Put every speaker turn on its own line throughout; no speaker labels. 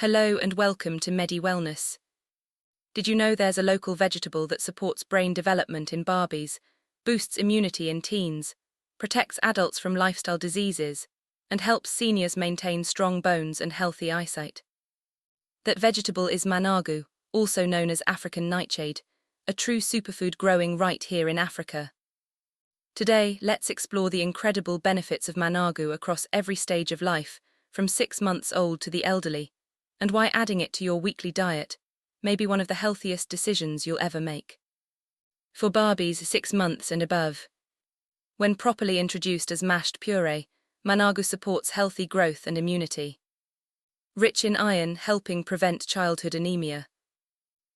Hello and welcome to Medy Wellness. Did you know there's a local vegetable that supports brain development in Barbies, boosts immunity in teens, protects adults from lifestyle diseases, and helps seniors maintain strong bones and healthy eyesight? That vegetable is Managu, also known as African nightshade, a true superfood growing right here in Africa. Today, let's explore the incredible benefits of Managu across every stage of life, from 6 months old to the elderly, and why adding it to your weekly diet may be one of the healthiest decisions you'll ever make. For Barbies 6 months and above, when properly introduced as mashed puree, Managu supports healthy growth and immunity. Rich in iron, helping prevent childhood anemia.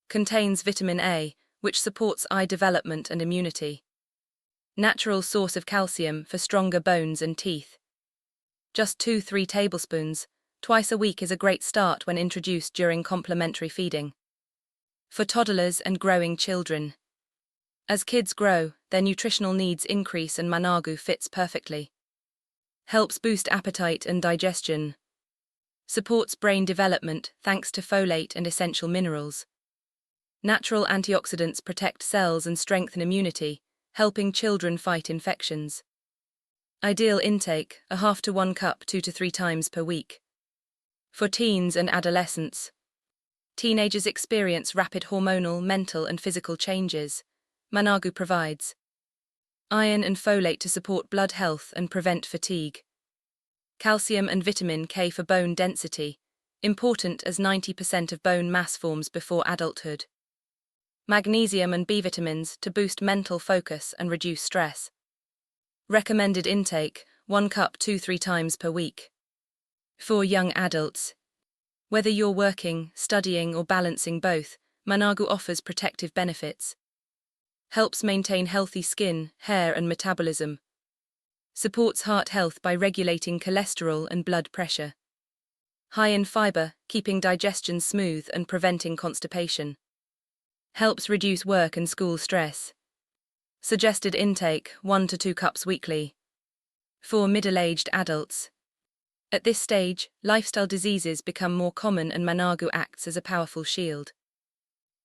Contains vitamin A, which supports eye development and immunity. Natural source of calcium for stronger bones and teeth. Just 2-3 tablespoons, twice a week is a great start when introduced during complementary feeding. For toddlers and growing children. As kids grow, their nutritional needs increase and Managu fits perfectly. Helps boost appetite and digestion. Supports brain development thanks to folate and essential minerals. Natural antioxidants protect cells and strengthen immunity, helping children fight infections. Ideal intake, 1/2 to 1 cup 2 to 3 times per week. For teens and adolescents. Teenagers experience rapid hormonal, mental and physical changes. Managu provides iron and folate to support blood health and prevent fatigue. Calcium and vitamin K for bone density, important as 90% of bone mass forms before adulthood. Magnesium and B vitamins to boost mental focus and reduce stress. Recommended intake, 1 cup 2-3 times per week. For young adults. Whether you're working, studying or balancing both, Managu offers protective benefits. Helps maintain healthy skin, hair and metabolism. Supports heart health by regulating cholesterol and blood pressure. High in fiber, keeping digestion smooth and preventing constipation. Helps reduce work and school stress. Suggested intake, 1 to 2 cups weekly. For middle-aged adults. At this stage, lifestyle diseases become more common and Managu acts as a powerful shield.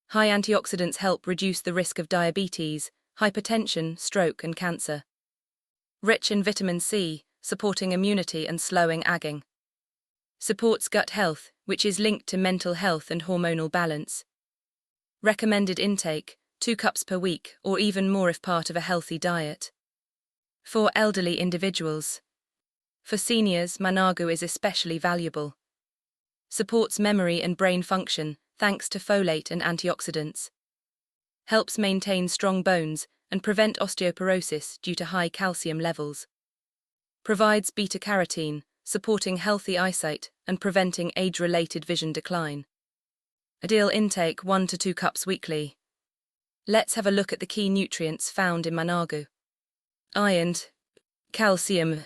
High antioxidants help reduce the risk of diabetes, hypertension, stroke and cancer. Rich in vitamin C, supporting immunity and slowing aging. Supports gut health, which is linked to mental health and hormonal balance. Recommended intake, 2 cups per week or even more if part of a healthy diet. For elderly individuals. For seniors, Managu is especially valuable. Supports memory and brain function thanks to folate and antioxidants. Helps maintain strong bones and prevent osteoporosis due to high calcium levels. Provides beta-carotene, supporting healthy eyesight and preventing age-related vision decline. Ideal intake, 1 to 2 cups weekly. Let's have a look at the key nutrients found in Managu. Iron, calcium,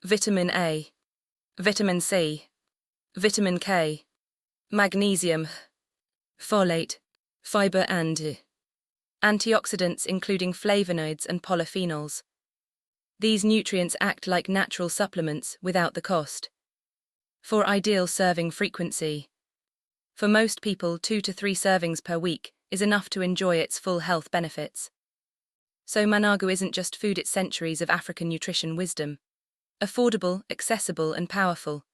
vitamin A, vitamin C, vitamin K, magnesium, folate, fiber and antioxidants including flavonoids and polyphenols. These nutrients act like natural supplements without the cost. For ideal serving frequency. For most people, 2 to 3 servings per week is enough to enjoy its full health benefits. So Managu isn't just food, it's centuries of African nutrition wisdom. Affordable, accessible and powerful.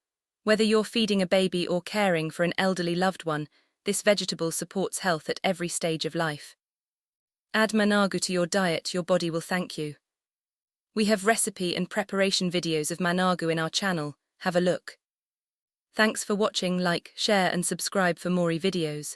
Whether you're feeding a baby or caring for an elderly loved one, this vegetable supports health at every stage of life. Add Managu to your diet, your body will thank you. We have recipe and preparation videos of Managu in our channel, have a look. Thanks for watching, like, share and subscribe for more videos.